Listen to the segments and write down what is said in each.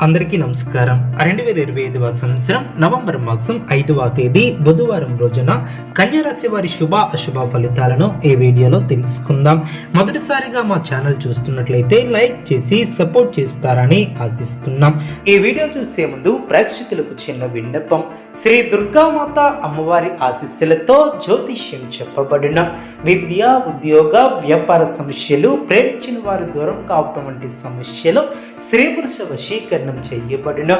అందరికీ నమస్కారం. 2025 సంవత్సరం నవంబర్ మాసం 5వ తేదీ బుధవారం రోజున కన్యా రాశి వారి శుభ అశుభ ఫలితాలను ఈ వీడియోలో తెలుసుకుందాం. మొదటిసారిగా మా ఛానల్ చూస్తున్నట్లయితే లైక్ చేసి సపోర్ట్ చేస్తారని ఆశిస్తున్నాం. ఈ వీడియో చూసే ముందు ప్రేక్షకులకు చిన్న విన్నపం. శ్రీ దుర్గామాత అమ్మవారి ఆశీస్సులతో జ్యోతిష్యం చెప్పబడిన విద్య, ఉద్యోగ, వ్యాపార సమస్యలు, ప్రేమించిన వారు దూరం కావటం వంటి సమస్యలు, స్త్రీ పురుష వశీకరణ చేయబడిన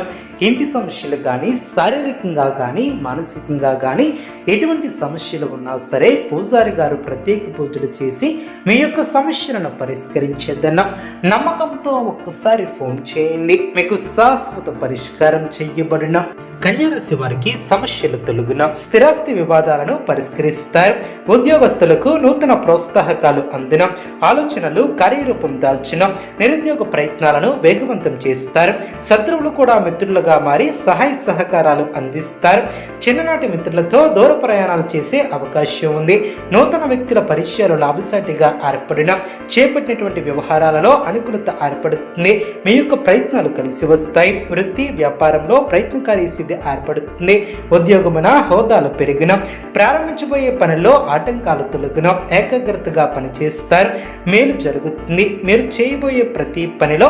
ఇంటి సమస్యలు కానీ, శారీరకంగా కానీ, మానసికంగా కానీ ఎటువంటి సమస్యలు ఉన్నా సరే పూజారి గారు ప్రత్యేక పూజలు చేసి మీ యొక్క సమస్యలను పరిష్కరించేదన్న నమ్మకంతో ఒక్కసారి ఫోన్ చేయండి. మీకు శాశ్వత పరిష్కారం చేయబడిన కన్యా రాశి వారికి సమస్యలు తొలగిన, స్థిరాస్తి వివాదాలను పరిష్కరిస్తారు. ఉద్యోగస్తులకు నూతన ప్రోత్సాహకాలు అందిన, ఆలోచనలు కార్యరూపం దాల్చిన, నిరుద్యోగ ప్రయత్నాలను వేగవంతం చేస్తారు. శత్రువులు కూడా మిత్రులుగా మారి సహాయ సహకారాలు అందిస్తారు. చిన్ననాటి మిత్రులతో దూర ప్రయాణాలు చేసే అవకాశం ఉంది. నూతన వ్యక్తుల పరిచయాలు లాభసాటిగా ఏర్పడిన, చేపట్టినటువంటి వ్యవహారాలలో అనుకూలత ఏర్పడుతుంది. మీ యొక్క ప్రయత్నాలు కలిసి వస్తాయి. వృత్తి వ్యాపారంలో ప్రయత్నకారి ఏర్పడుతుంది. ఉద్యోగమున హోదాలు పెరిగిన, ప్రారంభించబోయే పనుల్లో ఆటంకాలు తొలగిన, ఏకాగ్రతగా పనిచేస్తారు. మేలు జరుగుతుంది. మీరు చేయబోయే ప్రతి పనిలో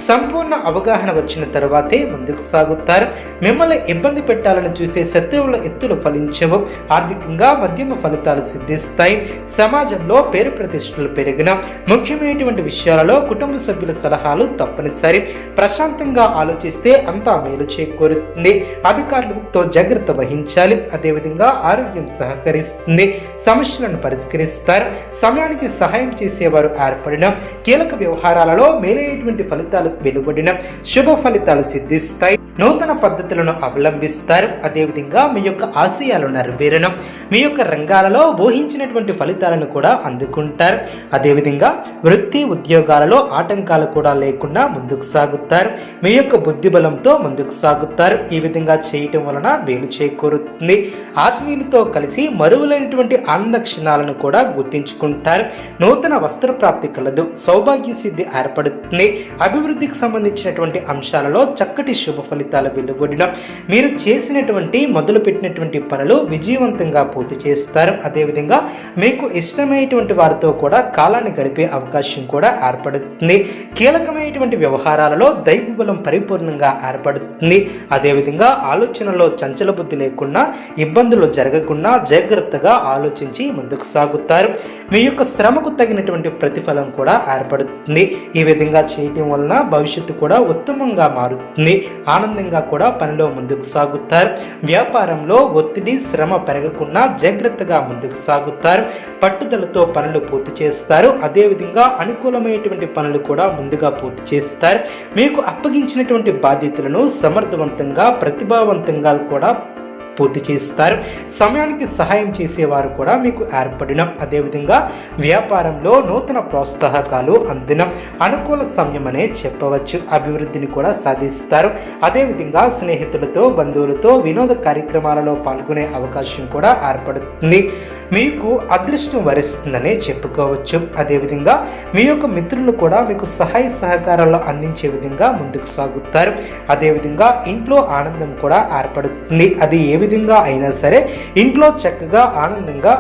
సంపూర్ణ అవగాహన వచ్చిన తర్వాతే ముందుకు సాగుతారు. మిమ్మల్ని ఇబ్బంది పెట్టాలని చూసే శత్రువుల ఎత్తులు ఫలించవు. ఆర్థికంగా మధ్యమ ఫలితాలు సిద్ధిస్తాయి. సమాజంలో పేరు ప్రతిష్టలు పెరిగిన, ముఖ్యమైనటువంటి విషయాలలో కుటుంబ సభ్యుల సలహాలు తప్పనిసరి. ప్రశాంతంగా ఆలోచిస్తే అంతా మేలు చేకూరుతుంది. అధికారులతో జాగ్రత్త వహించాలి. అదేవిధంగా ఆరోగ్యం సహకరిస్తుంది. సమస్యలను పరిష్కరిస్తారు. సమయానికి సహాయం చేసేవారు ఏర్పడిన, కీలక వ్యవహారాలలో మేలైనటువంటి ఫలితాలు వెలువడిన, శుభ ఫలితాలు సిద్ధిస్తాయి. నూతన పద్ధతులను అవలంబిస్తారు. అదేవిధంగా మీ యొక్క ఆశయాలు నెరవేరడం, మీ యొక్క రంగాలలో ఊహించినటువంటి ఫలితాలను కూడా అందుకుంటారు. అదేవిధంగా వృత్తి ఉద్యోగాలలో ఆటంకాలు కూడా లేకుండా ముందుకు సాగుతారు. మీ యొక్క బుద్ధి బలంతో ముందుకు సాగుతారు. ఈ విధంగా చేయటం వలన మేలు చేకూరుతుంది. ఆత్మీయులతో కలిసి మరువలేనటువంటి ఆనంద క్షణాలను కూడా గుర్తించుకుంటారు. నూతన వస్త్ర ప్రాప్తి కలదు. సౌభాగ్య సిద్ధి ఏర్పడుతుంది. అభివృద్ధికి సంబంధించినటువంటి అంశాలలో చక్కటి శుభ ఫలితాలు వెలువడిన, మీరు చేసినటువంటి మొదలు పెట్టినటువంటి పనులు విజయవంతంగా పూర్తి చేస్తారు. అదేవిధంగా మీకు ఇష్టమైనటువంటి వారితో కూడా కాలాన్ని గడిపే అవకాశం కూడా ఏర్పడుతుంది. కీలకమైనటువంటి వ్యవహారాలలో దైవ బలం పరిపూర్ణంగా ఏర్పడుతుంది. అదేవిధంగా ఆలోచనలో చంచల బుద్ధి లేకుండా, ఇబ్బందులు జరగకుండా జాగ్రత్తగా ఆలోచించి ముందుకు సాగుతారు. మీ యొక్క శ్రమకు తగినటువంటి ప్రతిఫలం కూడా ఏర్పడుతుంది. ఈ విధంగా చేయటం వలన భవిష్యత్తు కూడా ఉత్తమంగా మారుతుంది. ఆనందంగా కూడా పనిలో ముందుకు సాగుతారు. వ్యాపారంలో ఒత్తిడి, శ్రమ పెరగకుండా జాగ్రత్తగా ముందుకు సాగుతారు. పట్టుదలతో పనులు పూర్తి చేస్తారు. అదేవిధంగా అనుకూలమైనటువంటి పనులు కూడా ముందుగా పూర్తి చేస్తారు. మీకు అప్పగించినటువంటి బాధ్యతలను సమర్థవంతంగా, ప్రతిభావంతంగా కూడా పూర్తి చేస్తారు. సమయానికి సహాయం చేసేవారు కూడా మీకు ఏర్పడిన, అదేవిధంగా వ్యాపారంలో నూతన ప్రోత్సాహకాలు అందిన అనుకూల సమయం అనే చెప్పవచ్చు. అభివృద్ధిని కూడా సాధిస్తారు. అదేవిధంగా స్నేహితులతో, బంధువులతో వినోద కార్యక్రమాలలో పాల్గొనే అవకాశం కూడా ఏర్పడుతుంది. మీకు అదృష్టం వరిస్తుందనే చెప్పుకోవచ్చు. అదేవిధంగా మీ యొక్క మిత్రులు కూడా మీకు సహాయ సహకారాలు అందించే విధంగా ముందుకు సాగుతారు. అదేవిధంగా ఇంట్లో ఆనందం కూడా ఏర్పడుతుంది. అది ఏ విధంగా అయినా సరే ఇంట్లో చక్కగా ఆనందంగా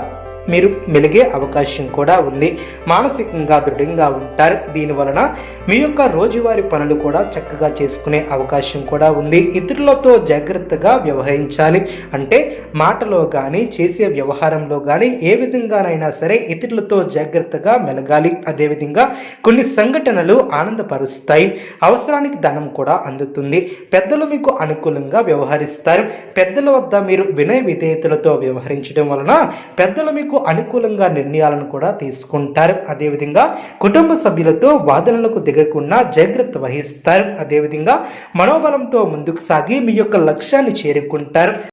మీరు మెలిగే అవకాశం కూడా ఉంది. మానసికంగా దృఢంగా ఉంటారు. దీనివలన మీ యొక్క రోజువారీ పనులు కూడా చక్కగా చేసుకునే అవకాశం కూడా ఉంది. ఇతరులతో జాగ్రత్తగా వ్యవహరించాలి. అంటే మాటలో కానీ, చేసే వ్యవహారంలో కానీ ఏ విధంగానైనా సరే ఇతరులతో జాగ్రత్తగా మెలగాలి. అదేవిధంగా కొన్ని సంఘటనలు ఆనందపరుస్తాయి. అవసరానికి ధనం కూడా అందుతుంది. పెద్దలు మీకు అనుకూలంగా వ్యవహరిస్తారు. పెద్దల వద్ద మీరు వినయ విధేయతలతో వ్యవహరించడం వలన పెద్దలు మీకు అనుకూలంగా నిర్ణయాలను కూడా తీసుకుంటారు. అదేవిధంగా కుటుంబ సభ్యులతో వాదనలకు దిగకుండా జాగ్రత్త వహిస్తారు. అదేవిధంగా మనోబలంతో ముందుకు సాగి మీ యొక్క లక్ష్యాన్ని చేరుకుంటారు.